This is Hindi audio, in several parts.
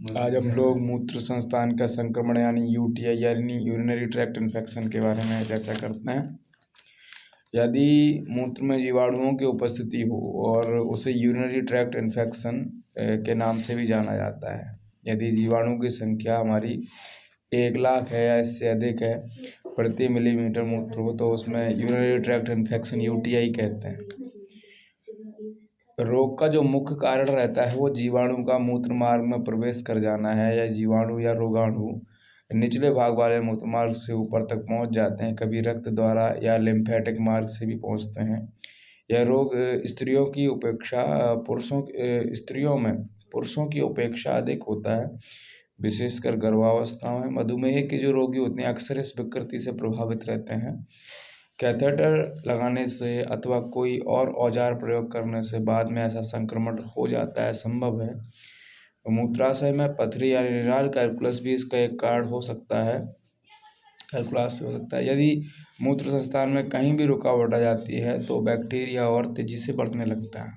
आज हम लोग मूत्र संस्थान का संक्रमण यानी यूटीआई यानी यूरिनरी ट्रैक्ट इन्फेक्शन के बारे में चर्चा करते हैं। यदि मूत्र में जीवाणुओं की उपस्थिति हो और उसे यूरिनरी ट्रैक्ट इन्फेक्शन के नाम से भी जाना जाता है। यदि जीवाणु की संख्या हमारी 1,00,000 है या इससे अधिक है प्रति मिलीमीटर मूत्र हो तो उसमें यूरिनरी ट्रैक्ट इन्फेक्शन यूटीआई कहते हैं। रोग का जो मुख्य कारण रहता है वो जीवाणु का मूत्र मार्ग में प्रवेश कर जाना है या जीवाणु या रोगाणु निचले भाग वाले मूत्र मार्ग से ऊपर तक पहुंच जाते हैं, कभी रक्त द्वारा या लिम्फेटिक मार्ग से भी पहुंचते हैं। यह रोग स्त्रियों की उपेक्षा पुरुषों की उपेक्षा अधिक होता है, विशेषकर गर्भावस्था में। मधुमेह के जो रोगी होते हैं अक्सर इस विकृति से प्रभावित रहते हैं। कैथेटर लगाने से अथवा कोई और औजार प्रयोग करने से बाद में ऐसा संक्रमण हो जाता है, संभव है। मूत्राशय में पथरी यानी रीनल कैल्कुलस भी इसका एक कारण हो सकता है, यदि मूत्र संस्थान में कहीं भी रुकावट आ जाती है तो बैक्टीरिया और तेजी से बढ़ने लगता है।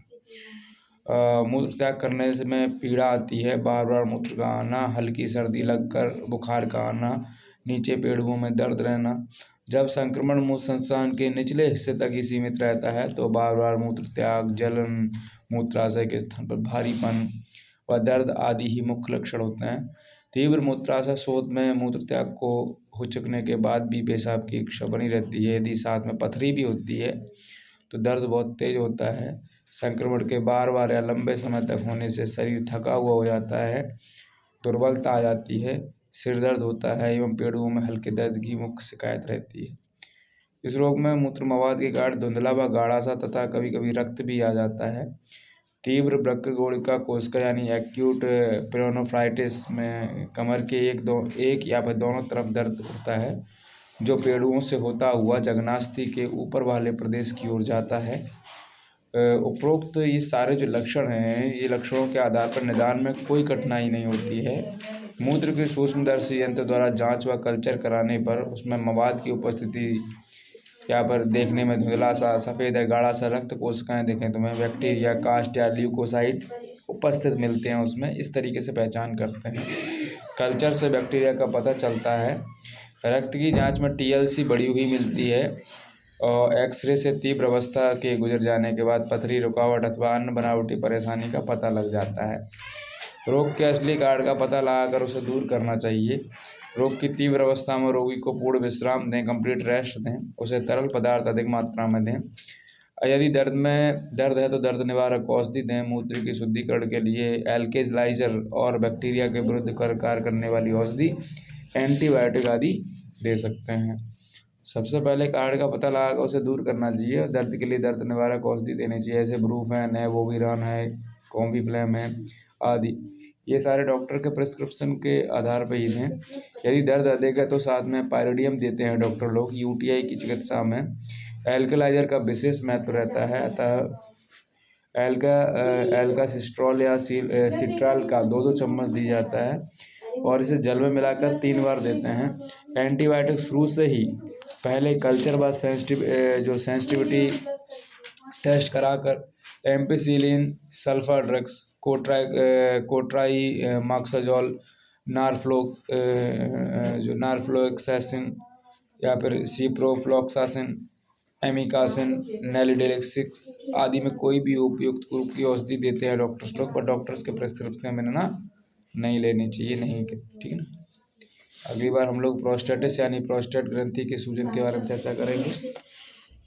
मूत्र त्याग करने में पीड़ा आती है, बार बार मूत्र का आना, हल्की सर्दी लगकर बुखार का आना, नीचे पेड़ुओं में दर्द रहना। जब संक्रमण मूत्र संस्थान के निचले हिस्से तक ही सीमित रहता है तो बार बार मूत्र त्याग, जलन, मूत्राशय के स्थान पर भारीपन व दर्द आदि ही मुख्य लक्षण होते हैं। तीव्र मूत्राशय शोथ में मूत्र त्याग को हो चुकने के बाद भी पेशाब की इच्छा बनी रहती है। यदि साथ में पथरी भी होती है तो दर्द बहुत तेज होता है। संक्रमण के बार बार या लंबे समय तक होने से शरीर थका हुआ हो जाता है, दुर्बलता आ जाती है, सिर दर्द होता है एवं पेड़ुओं में हल्के दर्द की मुख्य शिकायत रहती है। इस रोग में मूत्र मवाद के कारण धुंधला व गाढ़ा सा तथा कभी कभी रक्त भी आ जाता है। तीव्र वृक्कगोणिका कोशिका यानी एक्यूट प्रियोनेफ्राइटिस में कमर के एक या फिर दोनों तरफ दर्द होता है जो पेड़ुओं से होता हुआ जघनास्थि के ऊपर वाले प्रदेश की ओर जाता है। उपरोक्त ये सारे जो लक्षण हैं, ये लक्षणों के आधार पर निदान में कोई कठिनाई नहीं होती है। मूत्र के सूक्ष्मदर्शी यंत्र द्वारा जांच व कल्चर कराने पर उसमें मवाद की उपस्थिति यहाँ पर देखने में धुंधला सा, सफ़ेद या गाढ़ा सा रक्त कोशिकाएं देखें तो हमें बैक्टीरिया, कास्ट या ल्यूकोसाइट उपस्थित मिलते हैं, उसमें इस तरीके से पहचान करते हैं। कल्चर से बैक्टीरिया का पता चलता है। रक्त की जांच में TLC बढ़ी हुई मिलती है और एक्सरे से तीव्र अवस्था के गुजर जाने के बाद पथरी, रुकावट अथवा अन्य बनावटी परेशानी का पता लग जाता है। रोग के असली कारण का पता लगाकर उसे दूर करना चाहिए। रोग की तीव्र अवस्था में रोगी को पूर्ण विश्राम दें, कंप्लीट रेस्ट दें, उसे तरल पदार्थ अधिक मात्रा में दें। यदि दर्द है तो दर्द निवारक औषधि दें। मूत्र की शुद्धिकरण के लिए एल्केलाइजर और बैक्टीरिया के विरुद्ध कार्य करने वाली औषधि, एंटीबायोटिक आदि दे सकते हैं। सबसे पहले कारण का पता लगाकर उसे दूर करना चाहिए। दर्द के लिए दर्द निवारक औषधि देनी चाहिए, जैसे ब्रूफेन है, वोविरान है, कॉम्बिफ्लेम है आदि। ये सारे डॉक्टर के प्रिस्क्रिप्शन के आधार पर ही दें। यदि दर्द अधिक है तो साथ में पायरोडियम देते हैं डॉक्टर लोग। यूटीआई की चिकित्सा में एल्कलाइजर का विशेष महत्व रहता है, अतः एल्का सिस्ट्रॉल या सिट्राल का 2-2 चम्मच दिया जाता है और इसे जल में मिलाकर 3 बार देते हैं। एंटीबायोटिक शुरू से ही पहले कल्चर व सेंसिटिविटी टेस्ट कराकर एम्पिसिलिन, सल्फर ड्रग्स, कोट्राइमाक्साजोल, नारफ्लोक्सैसिन या फिर सिप्रोफ्लॉक्सासिन, एमिकासिन, नेलिडिलेक्सिस आदि में कोई भी उपयुक्त ग्रुप की औषधि देते हैं डॉक्टर्स लोग, पर डॉक्टर्स के प्रिस्क्रिप्शन में ना नहीं लेनी चाहिए, नहीं, ठीक है ना। अगली बार हम लोग प्रोस्टेटिस यानी प्रोस्टेट ग्रंथि के सूजन के बारे में चर्चा करेंगे।